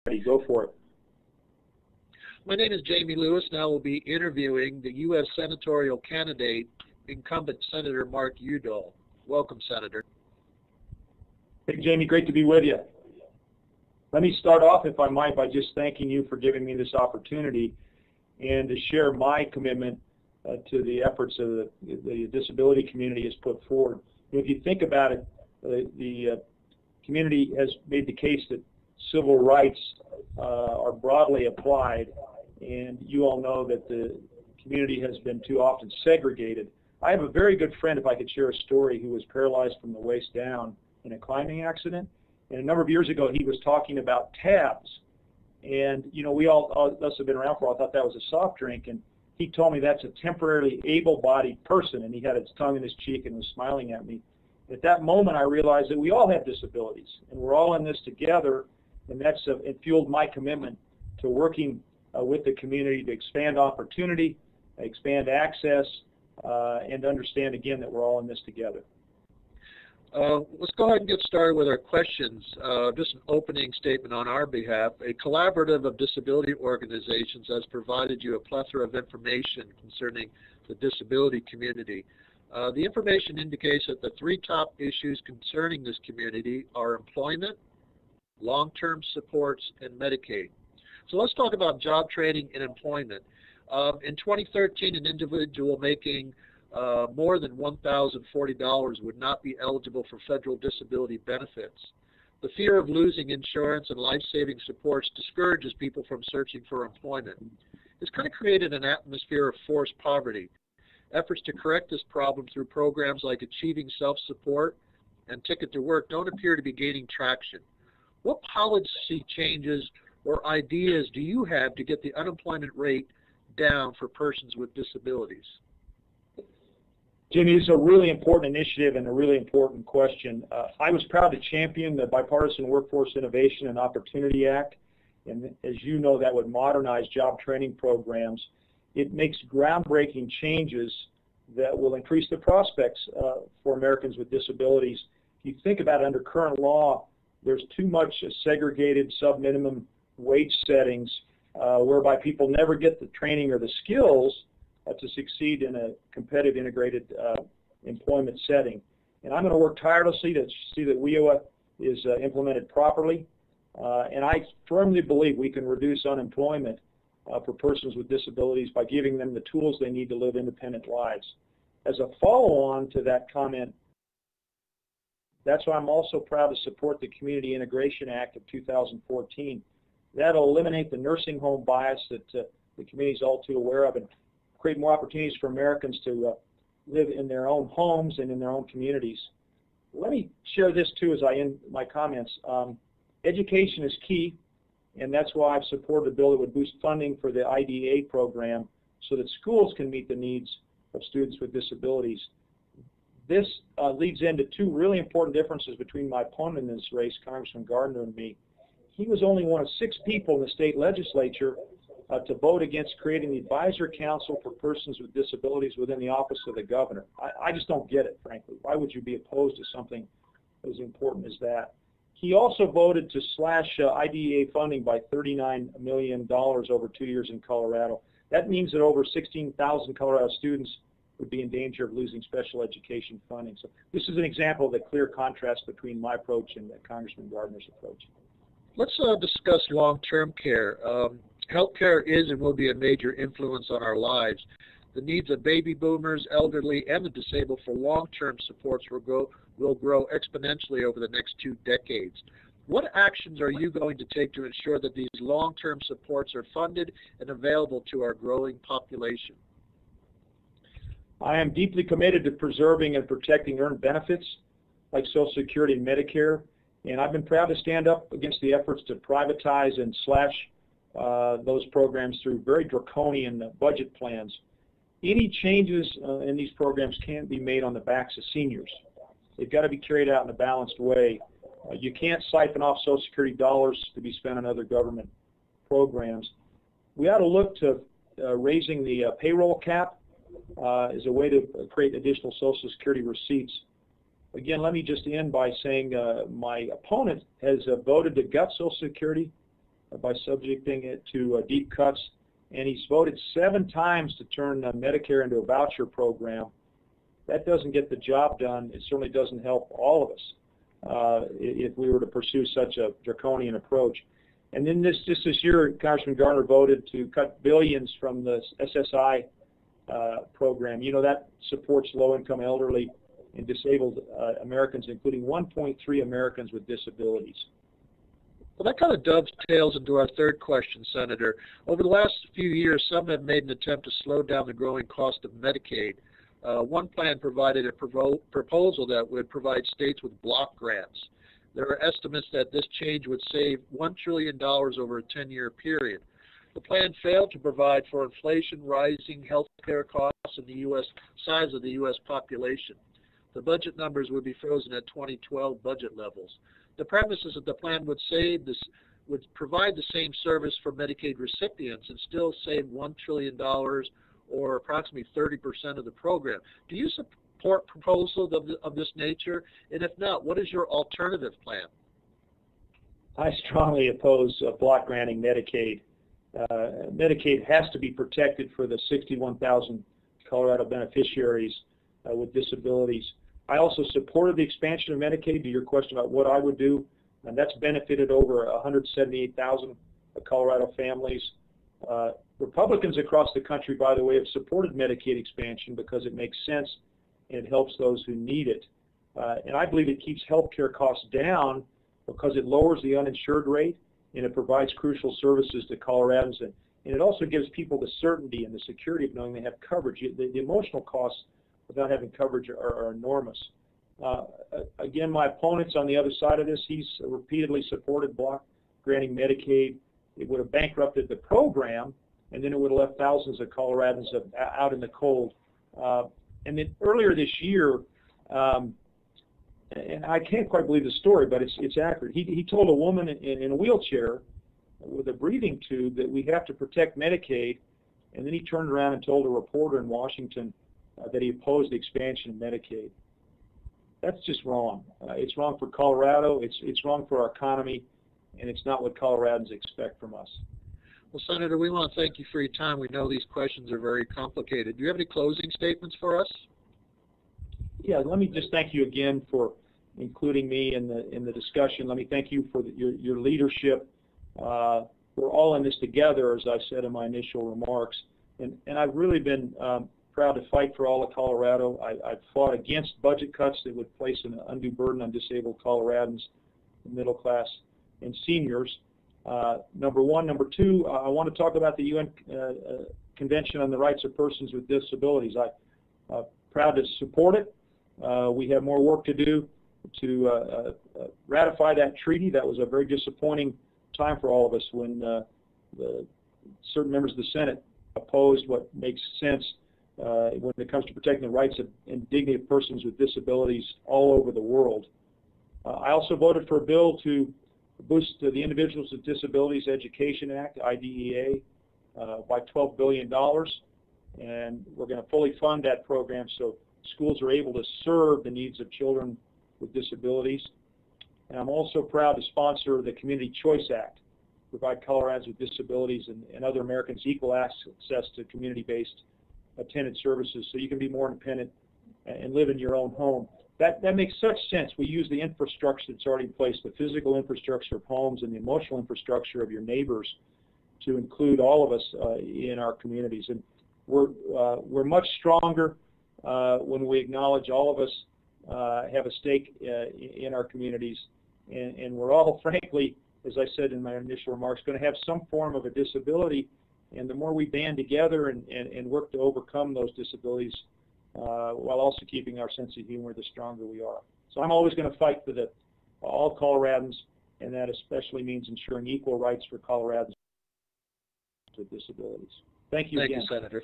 Go for it. My name is Jamie Lewis, and I will be interviewing the U.S. senatorial candidate, incumbent Senator Mark Udall. Welcome, Senator. Hey, Jamie, great to be with you. Let me start off, if I might, by just thanking you for giving me this opportunity and to share my commitment to the efforts of the disability community has put forward. If you think about it, the community has made the case that civil rights are broadly applied, and you all know that the community has been too often segregated. I have a very good friend, if I could share a story, who was paralyzed from the waist down in a climbing accident. And a number of years ago, he was talking about tabs. And, you know, we all us have been around for a while, thought that was a soft drink. And he told me that's a temporarily able-bodied person. And he had his tongue in his cheek and was smiling at me. At that moment, I realized that we all have disabilities. And we're all in this together. And that's it fueled my commitment to working with the community to expand opportunity, expand access, and understand, again, that we're all in this together. Let's go ahead and get started with our questions. Just an opening statement on our behalf. A collaborative of disability organizations has provided you a plethora of information concerning the disability community. The information indicates that the three top issues concerning this community are employment, long-term supports, and Medicaid. So let's talk about job training and employment. In 2013, an individual making more than $1,040 would not be eligible for federal disability benefits. The fear of losing insurance and life-saving supports discourages people from searching for employment. It's kind of created an atmosphere of forced poverty. Efforts to correct this problem through programs like Achieving Self-Support and Ticket to Work don't appear to be gaining traction. What policy changes or ideas do you have to get the unemployment rate down for persons with disabilities? Jimmy, it's a really important initiative and a really important question. I was proud to champion the Bipartisan Workforce Innovation and Opportunity Act, and as you know, that would modernize job training programs. It makes groundbreaking changes that will increase the prospects for Americans with disabilities. If you think about it, under current law, there's too much segregated sub-minimum wage settings whereby people never get the training or the skills to succeed in a competitive integrated employment setting. And I'm going to work tirelessly to see that WIOA is implemented properly. And I firmly believe we can reduce unemployment for persons with disabilities by giving them the tools they need to live independent lives. As a follow-on to that comment, that's why I'm also proud to support the Community Integration Act of 2014. That'll eliminate the nursing home bias that the community is all too aware of and create more opportunities for Americans to live in their own homes and in their own communities. Let me share this too as I end my comments. Education is key, and that's why I've supported a bill that would boost funding for the IDEA program so that schools can meet the needs of students with disabilities. This leads into two really important differences between my opponent in this race, Congressman Gardner, and me. He was only one of 6 people in the state legislature to vote against creating the Advisor Council for Persons with Disabilities within the office of the governor. I just don't get it, frankly. Why would you be opposed to something as important as that? He also voted to slash IDEA funding by $39 million over 2 years in Colorado. That means that over 16,000 Colorado students would be in danger of losing special education funding. So this is an example of the clear contrast between my approach and Congressman Gardner's approach. Let's discuss long-term care. Healthcare is and will be a major influence on our lives. The needs of baby boomers, elderly, and the disabled for long-term supports will grow exponentially over the next 2 decades. What actions are you going to take to ensure that these long-term supports are funded and available to our growing population? I am deeply committed to preserving and protecting earned benefits like Social Security and Medicare, and I've been proud to stand up against the efforts to privatize and slash those programs through very draconian budget plans. Any changes in these programs can't be made on the backs of seniors. They've got to be carried out in a balanced way. You can't siphon off Social Security dollars to be spent on other government programs. We ought to look to raising the payroll cap as a way to create additional Social Security receipts. Again, let me just end by saying my opponent has voted to gut Social Security. by subjecting it to deep cuts, and he's voted 7 times to turn Medicare into a voucher program. That doesn't get the job done. It certainly doesn't help all of us if we were to pursue such a draconian approach. And then just this year, Congressman Garner voted to cut billions from the SSI program. You know, that supports low-income elderly and disabled Americans, including 1.3 Americans with disabilities. Well, that kind of dovetails into our third question, Senator. Over the last few years, some have made an attempt to slow down the growing cost of Medicaid. One plan provided a proposal that would provide states with block grants. There are estimates that this change would save $1 trillion over a 10-year period. The plan failed to provide for inflation, rising health care costs, and the U.S. size of the U.S. population. The budget numbers would be frozen at 2012 budget levels. The premise is that the plan would provide the same service for Medicaid recipients and still save $1 trillion or approximately 30% of the program. Do you support proposals of this nature? And if not, what is your alternative plan? I strongly oppose block granting Medicaid. Medicaid has to be protected for the 61,000 Colorado beneficiaries with disabilities. I also supported the expansion of Medicaid, to your question about what I would do, and that's benefited over 178,000 Colorado families. Republicans across the country, by the way, have supported Medicaid expansion because it makes sense and it helps those who need it. And I believe it keeps health care costs down because it lowers the uninsured rate and it provides crucial services to Coloradans. And it also gives people the certainty and the security of knowing they have coverage. The emotional costs without having coverage are enormous. Again, my opponents on the other side of this, he's repeatedly supported block granting Medicaid. It would have bankrupted the program, and then it would have left thousands of Coloradans out in the cold. And then earlier this year, and I can't quite believe the story, but it's accurate. He told a woman in a wheelchair with a breathing tube that we have to protect Medicaid, and then he turned around and told a reporter in Washington that he opposed the expansion of Medicaid. That's just wrong. It's wrong for Colorado, it's wrong for our economy, and it's not what Coloradans expect from us. Well, Senator, we want to thank you for your time. We know these questions are very complicated. Do you have any closing statements for us? Yeah, let me just thank you again for including me in the discussion. Let me thank you for your leadership. We're all in this together, as I said in my initial remarks, and I've really been proud to fight for all of Colorado. I've fought against budget cuts that would place an undue burden on disabled Coloradans, the middle class, and seniors. Number one. Number two, I want to talk about the UN Convention on the Rights of Persons with Disabilities. I'm proud to support it. We have more work to do to ratify that treaty. That was a very disappointing time for all of us when certain members of the Senate opposed what makes sense when it comes to protecting the rights and dignity of persons with disabilities all over the world. I also voted for a bill to boost the Individuals with Disabilities Education Act, IDEA, by $12 billion. And we're going to fully fund that program so schools are able to serve the needs of children with disabilities. And I'm also proud to sponsor the Community Choice Act, to provide Coloradans with disabilities and other Americans equal access to community-based attendant services so you can be more independent and live in your own home. That makes such sense. We use the infrastructure that's already in place, the physical infrastructure of homes and the emotional infrastructure of your neighbors, to include all of us in our communities. And we're much stronger when we acknowledge all of us have a stake in our communities, and we're all, frankly, as I said in my initial remarks, going to have some form of a disability. And the more we band together and work to overcome those disabilities, while also keeping our sense of humor, the stronger we are. So I'm always going to fight for all Coloradans, and that especially means ensuring equal rights for Coloradans with disabilities. Thank you again. Thank you, Senator.